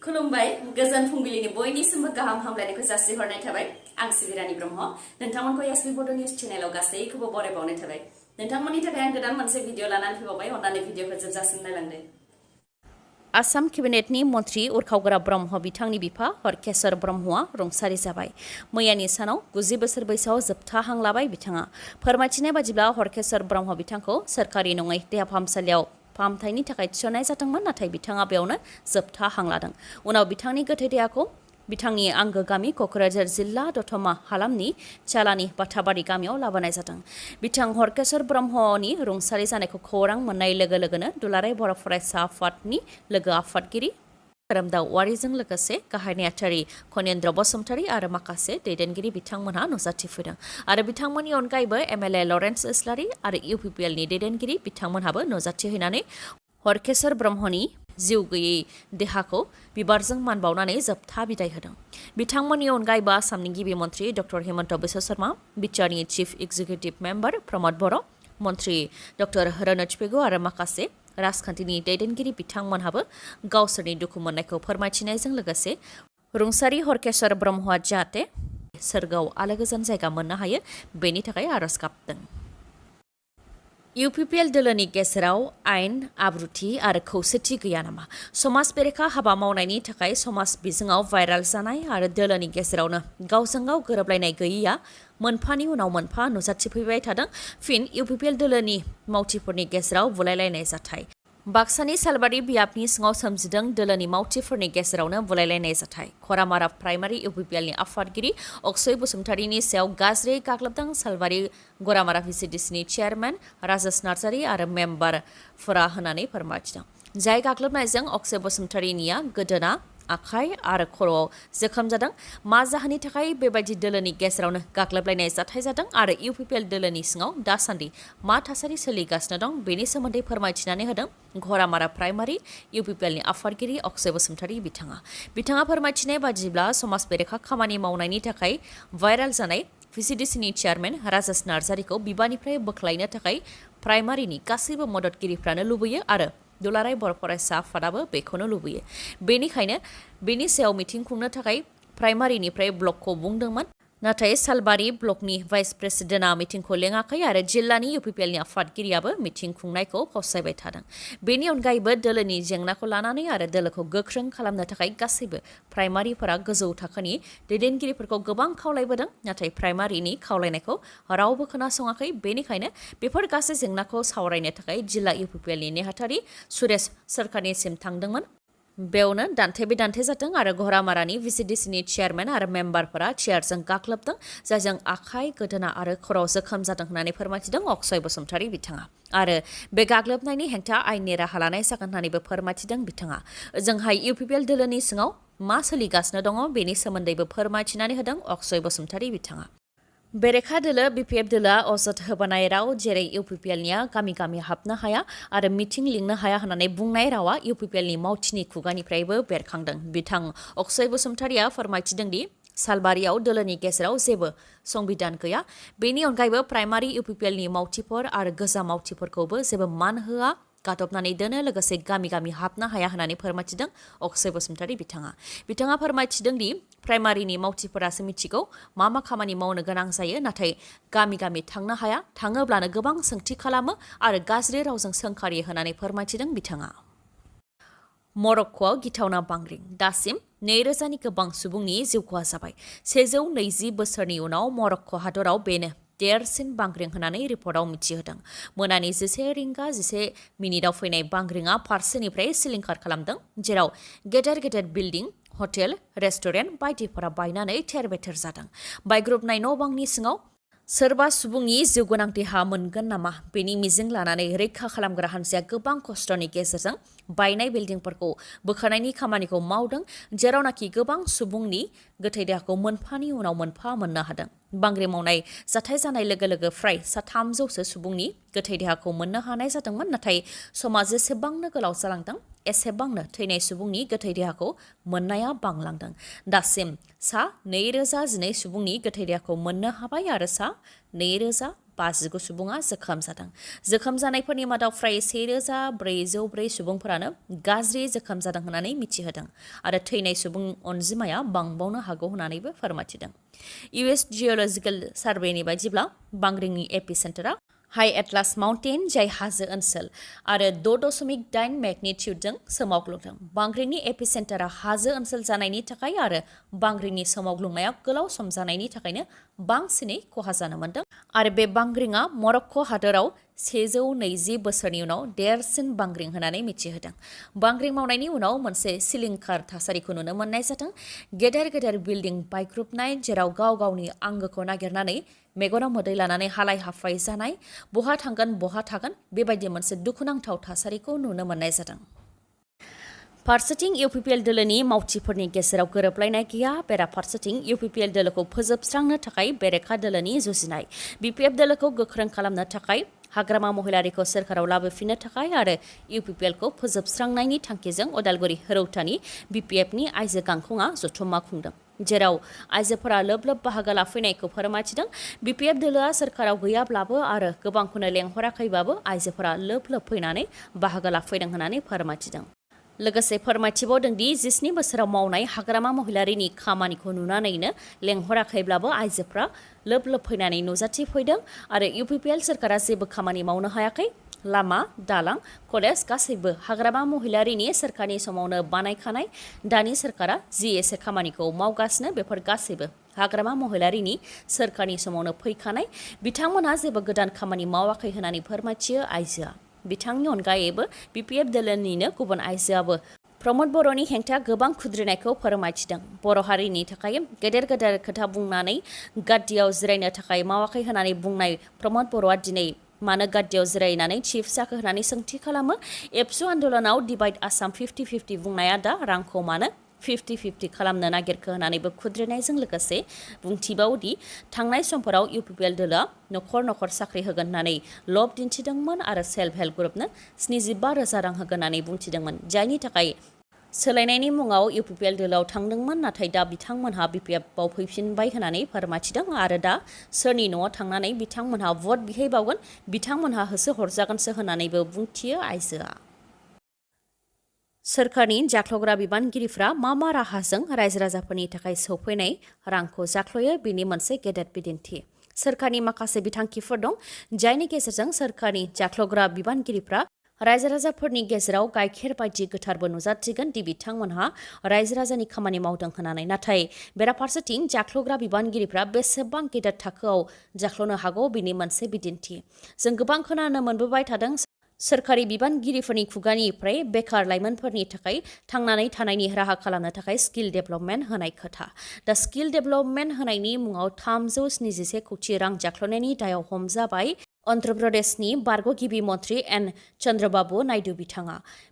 खुलुमबाय गोजोन फुंबिलिनि बयनिसिमबो गाहाम हामलायनायखौ जासिहरनाय थाबाय आं सिबिरानि ब्रह्म नोंथांमोनखौ एसपि बड' निउस चेनेलाव गासैखौबो बरायबावनाय थाबाय नोंथांमोननि थाखाय आं गोदान मोनसे भिडिअ लानानै फैबावबाय अन्नानै भिडिअखौ जोबजासिम नायलांदो आसाम केबिनेटनि मन्त्रि उरखावग्रा ब्रह्म बिथांनि बिफा हरकेश्वर ब्रह्मआ रुंसारि जाबाय मैयानि सानाव 90 बोसोर बैसोआव जोबथा हां लाबाय बिथाङा फोरमायथिनाय बादिब्ला हरकेश्वर ब्रह्म बिथांखौ सोरखारि नङै देहा फाहामसालियाव फाहामथायनि थाखाय थिसननाय जादोंमोन नाथाय बिथाङा बेयावनो जोबथा हां लादों उनाव बिथांनि गोथै देहाखौ बिथांनि आंगो गामि क'क्राझार जिल्ला दतमा हालामनि चालानि बाथाबारि गामियाव लाबोनाय जादों बिथां हरकेश्वर ब्रह्मनि रुंसारि जानायखौ खौरां मोननाय लोगो लोगोनो दुलाराय बर' फरायसा आफादनि लोगो आफादगिरि खोरोमदाव वारिजों लोगोसे गाहाय नेहाथारि खनेन्द्र बसुमतारी आरो माखासे दैदेनगिरि बिथांमोनहा नुजाथिफैदों आरो बिथांमोननि अनगायैबो एमएलए लरेन्स इस्लारि आरो UPPLनि दैदेनगिरि बिथांमोनहाबो नुजाथिहैनानै हरकेश्वर ब्रह्मनि जिउ गैयै देहाखौ बिबारजों मान बावनानै जोबथा बिदाय होदों बिथांमोननि अनगायैबो आसामनि गिबि मन्त्रि डक्टर हिमन्त बिश्व शर्मा बिटिआरनि चिफ एक्जिकिउटिभ मेम्बार प्रमद बर' मन्त्रि डक्टर रनोज पेगु आरो माखासे राजखान्थिनि दैदेनगिरि बिथांमोनहाबो गावसोरनि दुखु मोननायखौ फोरमायथिनायजों लोगोसे रुंसारि हरकेश्वर ब्रह्मआ जाहाथे सोरगोआव आलो गोजोन जायगा मोननो हायो बेनि थाखाय आरज गाबदों UPPL दोलोनि गेजेराव आयेन आब्रुथि आरो खौसेथि गैया नामा समाज बेरेखा हाबा मावनायनि थाखाय समाज बिजोङाव भाइराल जानाय आरो दोलोनि गेजेरावनो गावजों गाव गोरोबलायनाय गैयैया मोनफानि उनाव मोनफा नुजाथिफैबाय थादों फिन UPPL दोलोनि मावथिफोरनि गेजेराव बुलायलायनाय जाथाय बाक्सानि सालबारि बियाबनि सिङाव सोमजिदों दोलोनि मावथिफोरनि गेजेरावनो बुलायलायनाय जाथाय खरामारा प्राइमारि UPPLनि आफादगिरि अक्षय बसुमतारीनि सायाव गाज्रियै गाग्लोबदों सालबारि गरामारा VCDCनि चेयारमेन राजेश नार्जारी आरो मेम्बारफोरा होननानै फोरमायथिदों जाय गाग्लोबनायजों अक्षय बसुमतारीनिया गोदोना आखाइ आरो खर'आव जोखोम जादों मा जाहोननि थाखाय बेबायदि दोलोनि गेजेरावनो गाग्लोबलायनाय जाथाय जादों आरो UPPL दोलोनि सिङाव दासान्दि मा थासारि सोलिगासिनो दं बेनि सोमोन्दै फोरमायथिनानै होदों घरामारा प्राइमारि UPPLनि आफादगिरि अक्षय बसुमतारी बिथाङा फोरमायथिनाय बादिब्ला समाज बेरेखा खामानि मावनायनि थाखाय भाइराल जानाय VCDCनि चेयारमेन राजेश नार्जारीखौ बिबाननिफ्राय बोख्लायनो थाखाय प्राइमारिनि गासैबो मददगिरिफ्रानो लुबैयो आरो दुलाराय बर' फरायसा आफादाबो बेखौनो लुबैयो बेनिखायनो बेनि सायाव मिटिं खुंनो थाखाय प्राइमारिनिफ्राय ब्लकखौ बुंदोंमोन नाथाय सालबारि ब्लकनि भाइस प्रेसिडेन्टआ मिटिंखौ लेङाखै आरो जिल्लानि UPPLनि आफादगिरियाबो मिटिं खुंनायखौ फावसायबाय थादों बेनि अनगायैबो दोलोनि जेंनाखौ लानानै आरो दोलोखौ गोख्रों खालामनो थाखाय गासैबो प्राइमारिफोरा गोजौ थाखोनि दैदेनगिरिफोरखौ गोबां खावलायबोदों नाथाय प्राइमारिनि खावलायनायखौ रावबो खोनासङाखै बेनिखायनो बेफोर गासै जेंनाखौ सावरायनो थाखाय जिल्ला UPPLनि नेहाथारि सुरेश सोरखारनिसिम थांदोंमोन बेयावनो दान्थे बिदान्थे जादों आरो घरामारानि VCDCनि चेयारमेन आरो मेम्बारफोरा चेयारजों गाग्लोबदों जायजों आखाइ गोदोना आरो खर'आव जोखोम जादों होननानै फोरमायथिदों अक्षय बसुमतारी बिथाङा आरो बे गाग्लोबनायनि हेंथा आयेननि राहा लानाय जागोन होननानैबो फोरमायथिदों बिथाङा ओजोंहाय UPPL दोलोनि सिङाव मा सोलिगासिनो दङ बेनि सोमोन्दैबो फोरमायथिनानै होदों अक्षय बसुमतारी बिथाङा बेरेखा दोलो BPF दोलोआ अजद होबोनाय राव जेरै UPPLनिया गामि गामि हाबनो हाया आरो मिटिं लिंनो हाया होननानै बुंनाय रावा UPPLनि मावथिनि खुगानिफ्रायबो बेरखांदों बिथां अक्षय बसुमतारीया फोरमायथिदों दि सालबारियाव दोलोनि गेजेराव जेबो संबिधान गैया बेनि अनगायैबो प्राइमारि UPPLनि मावथिफोर आरो गोजा मावथिफोरखौबो जेबो मान होआ गादबनानै दोनो लोगोसे गामि गामि हाबनो हाया होननानै फोरमायथिदों अक्षय बसुमतारी बिथाङा फोरमायथिदों दि प्राइमारिनि मावथिफोरासो मिथिगौ मा खामानि मावनो गोनां जायो नाथाय गामि गामि थांनो हाया थाङोब्लानो गोबां सोंथि खालामो आरो गाज्रि रावजों सोंखारियो होननानै फोरमायथिदों बिथाङा मरक्क'आव गिथावना बांग्रिं दासिम 2000नि गोबां सुबुंनि जिउ खहा जाबाय 120 बोसोरनि उनाव मरक्क' हादराव बेनो देरसिन बांग्रिं होननानै रिपर्टआव मिथिहोदों मोनानि 11:11 फैनाय बांग्रिंआ फारसेनिफ्राय सिलिंखार खालामदों जेराव गेदेर गेदेर बिल्डिं हटेल रेस्टुरेन्ट बायदिफोरा बायनानै थेर बेथेर जादों बायग्रुबनाय न' बांनि सिङाव सोरबा सुबुंनि जिउ गोनां देहा मोनगोन नामा बेनि मिजिं लानानै रैखा खालामग्रा हान्जाया गोबां खस्थ'नि गेजेरजों बायनाय बिल्डिंफोरखौ बोखारनायनि खामानिखौ मावदों जेरावनाखि गोबां सुबुंनि गोथै देहाखौ मोनफानि उनाव मोनफा मोननो हादों बांग्रि मावनाय जाथाय जानाय लोगो लोगो फ्राय 300सो सुबुंनि गोथै देहाखौ मोननो हानाय जादोंमोन नाथाय समा जेसेबांनो गोलाव जालांदों एसेबांनो थैनाय सुबुंनि गोथै देहाखौ मोननाया बांलांदों दासिम 2012 सुबुंनि गोथै देहाखौ मोननो हाबाय आरो 2000 59 सुबुङा जोखोम जादों। जोखोम जानायफोरनि मादाव फ्राय 1404 सुबुंफोरानो गाज्रि जोखोम जादों होननानै मिथिहोदों आरो थैनाय सुबुं अनजिमाया बांबावनो हागौ होननानैबो फोरमायथिदों। US जिअलजिकेल सार्भेनि बायदिब्ला बांग्रिंनि एपिसेन्टारा हाई एटलास माउन्टेन जाय हाजो ओनसोल आरो 6.8 मेगनिट्युडजों सोमावग्लुंदों। बांग्रिंनि एपिसेन्टारा हाजो ओनसोल जानायनि थाखाय आरो बांग्रिंनि सोमावग्लुंनाया गोलाव सम जानायनि थाखायनो बांसिनै खहा जानो मोन्दों आरो बे बांग्रिंआ मरक्क' हादोराव 120 बोसोरनि उनाव देरसिन बांग्रिं होननानै मिथिहोदों। बांग्रिं मावनायनि उनाव मोनसे सिलिंखार थासारिखौ नुनो मोननाय जादों। गेदेर गेदेर बिल्डिं बायग्रुबनाय, जेराव गाव गावनि आंगोखौ नागिरनानै मेगनाव मोदै लानानै हालाय हाफाय जानाय, बहा थांगोन बहा थागोन बेबायदि मोनसे दुखुनांथाव थासारिखौ नुनो मोननाय जादों। फारसेथिं UPPL दोलोनि मावथिफोरनि गेजेराव गोरोबलायनाय गैया। बेराफारसेथिं UPPL दोलोखौ फोजोबस्रांनो थाखाय बेरेखा दोलोनि जुजिनाय। BPF दोलोखौ गोख्रों खालामनो थाखाय, हाग्रामा महिलारिखौ सोरखाराव लाबोफिननो थाखाय आरो UPPLखौ फोजोबस्रांनायनि थांखिजों उदालगुरि रौतानि BPFनि आइजो गांखंआ जथुम्मा खुंदों, जेराव आइजोफोरा लोब लोब बाहागो लाफैनायखौ फोरमायथिदों। BPF दोलोआ सोरखाराव गैयाब्लाबो आरो गोबांखौनो लेंहराखैबाबो आइजोफोरा लोब लोब फैनानै बाहागो लाफैदों होननानै फोरमायथिदों। लोगोसे फोरमायथिबावदों दि 17 बोसोराव मावनाय हाग्रामा महिलारिनि खामानिखौ नुनानैनो लेंहराखैब्लाबो आइजोफ्रा लोब लोब फैनानै नुजाथिफैदों आरो UPPL सोरखारा जेबो खामानि मावनो हायाखै। लामा, दालां, कलेज गासैबो हाग्रामा महिलारिनि सोरखारनि समावनो बानायखानाय। दानि सोरखारा जि एसे खामानिखौ मावगासिनो बेफोर गासैबो हाग्रामा महिलारिनि सोरखारनि समावनो फैखानाय। बिथांमोनहा जेबो गोदान खामानि मावाखै होननानै फोरमायथियो आइजोआ। बिथांनि अनगायैबो BPF दोलोनिनो गुबुन आइजोआबो प्रमद बर'नि हेंथा गोबां खुद्रिनायखौ फोरमायथिदों। बर' हारिनि थाखाय गेदेर गेदेर खोथा बुंनानै गाद्दियाव जिरायनो थाखाय मावाखै होननानै बुंनाय प्रमद बर'आ दिनै मानो गाद्दियाव जिरायनानै चिफ जाखो होननानै सोंथि खालामो। एबसु आन्दोलनाव डिभाइड आसाम 50-50 बुंनाया दा रांखौ मानो 50-50 खालामनो नागिरखो होननानैबो खुद्रिनायजों लोगोसे बुंथिबावदि थांनाय समफोराव UPPL दोलोआ नखर नखर साख्रि होगोन होननानै लब दिन्थिदोंमोन आरो सेल्फ हेल्प ग्रुपनो 75,000 रां होगोन होननानै बुंथिदोंमोन, जायनि थाखाय सोलायनायनि मुङाव UPPL दोलोआव थांदोंमोन, नाथाय दा बिथांमोनहा BPFआव फैफिनबाय होननानै फोरमायथिदों आरो दा सोरनि न'आव थांनानै बिथांमोनहा भट बिहैबावगोन, बिथांमोनहा होसो हरजागोनसो होननानैबो बुंथियो आइजोआ। सोरखारनि जाख्ल'ग्रा बिबानगिरिफ्रा मा राहाजों रायजो राजाफोरनि थाखाय सौफैनाय रांखौ जाख्ल'यो बेनि मोनसे गेदेर बिदिन्थि। सोरखारनि माखासे बिथांखिफोर दं, जायनि गेजेरजों सोरखारनि जाख्ल'ग्रा बिबानगिरिफ्रा रायजो राजाफोरनि गेजेराव गाइखेर बायदि गोथारबो नुजाथिगोन दि बिथांमोनहा रायजो राजानि खामानि मावदों होननानै। नाथाय बेराफारसेथिं जाख्ल'ग्रा बिबानगिरिफ्रा बेसेबां गेदेर थाखोआव जाख्ल'नो हागौ बेनि मोनसे बिदिन्थि। जों गोबां खोनानो मोनबोबाय थादों, सोरखारि बिबानगिरिफोरनि खुगानिफ्राय बेकार लाइमोनफोरनि थाखाय थांनानै थानायनि राहा खालामनो थाखाय स्किल डेभेलपमेन्ट होनाय खोथा। दा स्किल डेभेलपमेन्ट होनायनि मुङाव 371 कौटि रां जाख्ल'नायनि दायाव हमजाबाय अन्ध्र प्रदेशनि बारग' गिबि मन्थ्रि एन चन्द्रबाबु नायडु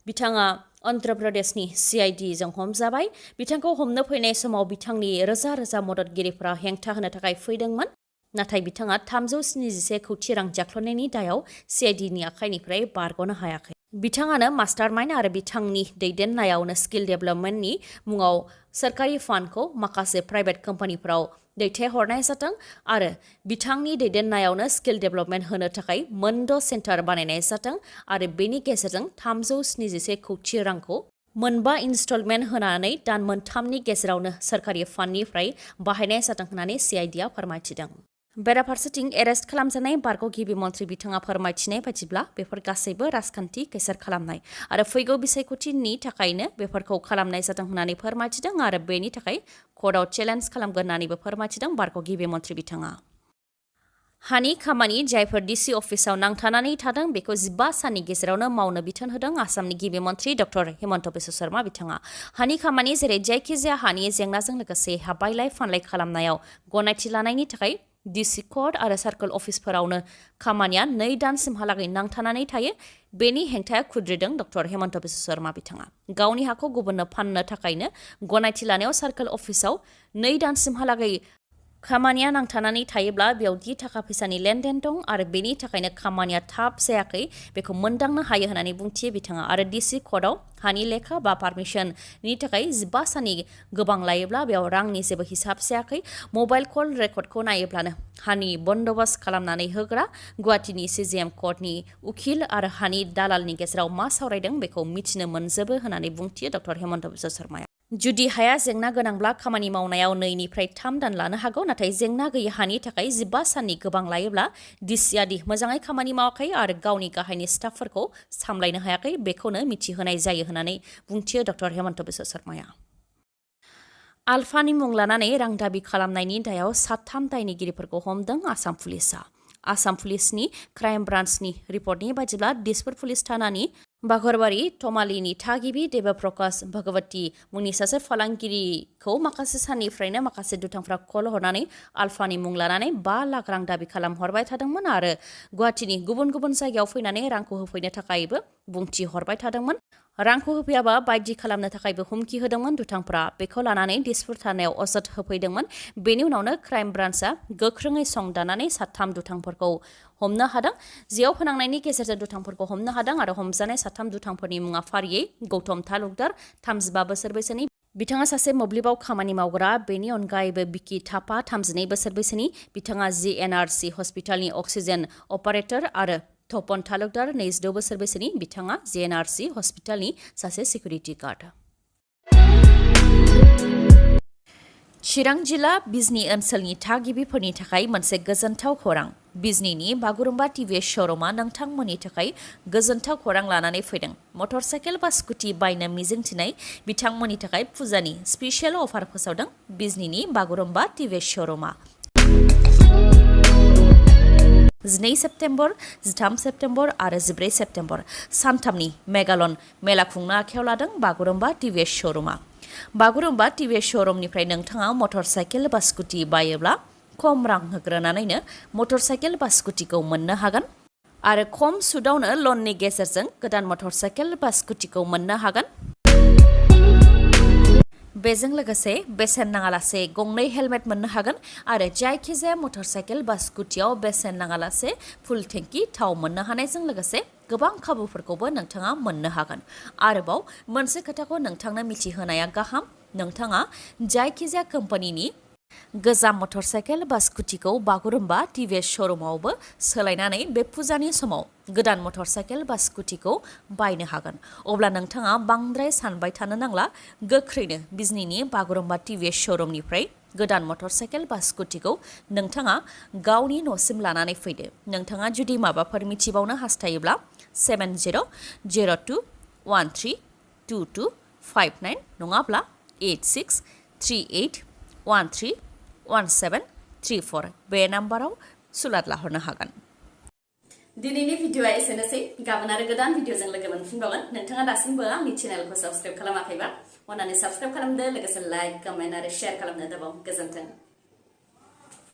बिथाङा अन्ध्र प्रदेशनि CID जों हमजाबाय। बिथांखौ हमनो फैनाय समाव बिथांनि रोजा रोजा मददगिरिफ्रा हेंथा होनो थाखाय फैदोंमोन, नाथाय बिथाङा 371 कौटि रां जाख्ल'नायनि दायाव CIDनि आखाइनिफ्राय बारग'नो हायाखै। बिथाङानो मास्टारमाइन्ड आरो बिथांनि दैदेननायावनो स्किल डेभेलपमेन्टनि मुङाव सोरखारि फान्डखौ माखासे प्राइभेट कम्पानिफोराव दैथायहरनाय जादों आरो बिथांनि दैदेननायावनो स्किल डेभेलपमेन्ट होनो थाखाय 8 सेन्टार बानायनाय जादों आरो बेनि गेजेरजों 371 कौटि रांखौ 4 इनस्टलमेन्ट होनानै दान 3नि गेजेरावनो सोरखारि फान्डनिफ्राय बाहायनाय जादों होननानै CIDआ फोरमायथिदों। बेराफारसेथिं एरेस्ट खालामजानाय बारग' गिबि मन्थ्रि बिथाङा फोरमायथिनाय बायदिब्ला बेफोर गासैबो राजखान्थि केसार खालामनाय आरो फैगौ बिसायख'थिनि थाखायनो बेफोरखौ खालामनाय जादों होननानै फोरमायथिदों आरो बेनि थाखाय कर्टआव चेलेन्ज खालामगोन होननानैबो फोरमायथिदों बारग' गिबि मन्थ्रि बिथाङा। हानि खामानि जायफोर DC अफिसाव नांथानानै थादों बेखौ 15 साननि गेजेरावनो मावनो बिथोन होदों आसामनि गिबि मन्थ्रि डक्टर हिमन्त बिश्व शर्मा बिथाङा। हानि खामानि जेरै जायखिजाया हानि जेंनाजों लोगोसे हा बायलाय फानलाय खालामनायाव गनायथि लानायनि थाखाय DC कर्ट आरो सार्कोल अफिसफोरावनो खामानिया 2 दानसिमहालागै नांथानानै थायो। बेनि हेंथाया खुद्रिदों डक्टर हिमन्त बिश्व शर्मा बिथाङा। गावनि हाखौ गुबुननो फाननो थाखायनो गनायथि लानायाव सार्कोल अफिसाव 2 दानसिमहालागै खामानिया नांथानानै थायोब्ला बेयावदि थाखा फैसानि लेनदेन दं आरो बेनि थाखायनो खामानिया थाब जायाखै बेखौ मोनदांनो हायो होननानै बुंथियो बिथाङा आरो डिसि कर्टआव हानि लेखा बा पारमिशननि थाखाय 15 साननि गोबां लायोब्ला बेयाव रांनि जेबो हिसाब जायाखै मबाइल कल रेकर्डखौ नायोब्लानो हानि बन्दोबस्त खालामनानै होग्रा गुवाहाटीनि सिजिएम कर्टनि उखिल आरो हानि दालालनि गेजेराव मा सावरायदों बेखौ मिथिनो मोनजोबो होननानै बुंथियो डक्टर हेमन्त बिश्व शर्माया जुदि हाया जेंना गोनांब्ला खामानि मावनायाव 2 निफ्राय 3 दान लानो हागौ नाथाय जेंना गैयै हानि थाखाय 15 साननि गोबां लायोब्ला डिसिआदि मोजाङै खामानि मावाखै आरो गावनि गाहायनि स्टाफफोरखौ सामलायनो हायाखै बेखौनो मिथिहोनाय जायो होननानै बुंथियो डक्टर हेमन्त बिश्व शर्माया आलफानि मुं लानानै रां दाबि खालामनायनि दायाव 3 दायनिगिरिफोरखौ हमदों आसाम पुलिसआ आसाम पुलिसनि क्राइम ब्रान्चनि रिपर्टनि बायदिब्ला दिसपुर पुलिस थानानि बाघरबारि तमालिनि थागिबि देबप्रकाश भगवती मुंनि सासे फालांगिरिखौ माखासे साननिफ्रायनो माखासे दुथांफ्रा कल हरनानै आलफानि मुं लानानै 5 लाख रां दाबि खालामहरबाय थादोंमोन आरो गुवाहाटीनि गुबुन गुबुन जायगायाव फैनानै रांखौ होफैनो थाखायबो बुंथि हरबाय थादोंमोन रांखौ होफैयाबा बायदि खालामनो थाखायबो हुमखि होदोंमोन दुथांफ्रा बेखौ लानानै दिसपुर थानायाव अजद होफैदोंमोन बेनि उनावनो क्राइम ब्रान्चआ गोख्रोङै संदानानै 3 दुथांफोरखौ हमनो हादों जेयाव फोनांनायनि गेजेरजों दुथांफोरखौ हमनो हादों आरो हमजानाय 3 दुथांफोरनि मुङा फारियै गौतम तालुकदार 35 बोसोर बैसोनि बिथाङा सासे मोब्लिबाव खामानि मावग्रा बेनि अनगायैबो बिकि थापा 32 बोसोर बैसोनि बिथाङा जिएनआरसि हस्पिटालनि अक्सिजेन अपारेटर आरो तपन तालुकदार 26 बोसोर बैसोनि बिथाङा जिएनआरसि हस्पिटालनि सासे सिकिउरिटि गार्ड चिरां जिल्ला बिजनी ओनसोलनि थागिबिफोरनि थाखाय मोनसे गोजोनथाव खौरां बिजनीनि बागुरुम्बा टिभिएस श'रुमा नोंथांमोननि थाखाय गोजोनथाव खौरां लानानै फैदों मटरसाइकेल बा स्कुटि बायनो मिजिंथिनाय बिथांमोननि थाखाय फुजानि स्पेशल अफार फोसावदों बिजनीनि बागुरुम्बा टिभिएस श'रुमा 12 सेप्तेम्बर 13 सेप्तेम्बर आरो 14 सेप्तेम्बर सानथामनि मेगालन मेला खुंनो आखायाव लादों बागुरुम्बा टिभिएस श'रुमा बागुरुम्बा टिभिएस श'रुमनिफ्राय नोंथाङा मटरसाइकेल बा स्कुटि बायोब्ला खम रां होग्रोनानैनो मटरसाइकेल बा स्कुटिखौ मोननो हागोन आरो खम सुदावनो लननि गेजेरजों गोदान मटरसाइकेल बा स्कुटिखौ मोननो हागोन बेजों लोगोसे बेसेन नाङालासे गंनै हेलमेट मोननो हागोन आरो जायखिजाया मटरसाइकेल बा स्कुटियाव बेसेन नाङालासे फुल टेंकि थाव मोननो हानायजों लोगोसे गोबां खाबुफोरखौबो नोंथाङा मोननो हागोन आरोबाव मोनसे खोथाखौ नोंथांनो मिथिहोनाया गाहाम नोंथाङा जायखिजाया कम्पानिनि गोजाम मटरसाइकेल बा स्कुटिखौ बागुरुम्बा टिभिएस श'रुमावबो सोलायनानै बे फुजानि समाव गोदान मटरसाइकेल बा स्कुटिखौ बायनो हागोन अब्ला नोंथाङा बांद्राय सानबाय थानो नांला गोख्रैनो बिजनीनि बागुरुम्बा टिभिएस श'रुमनिफ्राय गोदान मटरसाइकेल बा स्कुटिखौ नोंथाङा गावनि न'सिम लानानै फैदो नोंथाङा जुदि माबाफोर मिथिबावनो हास्थायोब्ला 7002132259 नङाब्ला 8638131734 बे नाम्बाराव सुलाद लाहरनो हागोन दिनैनि भिडिअआ एसेनोसै गाबोन आरो गोदान भिडिअजों लोगो मोनफिनबावगोन नोंथाङा दासिमबो आंनि चेनेलखौ साबस्क्राइब खालामाखैबा अन्नानै साबस्क्राइब खालामदो लोगोसे लाइक कमेन्ट आरो शेयार खालामनो दाबाव गोजोन्थों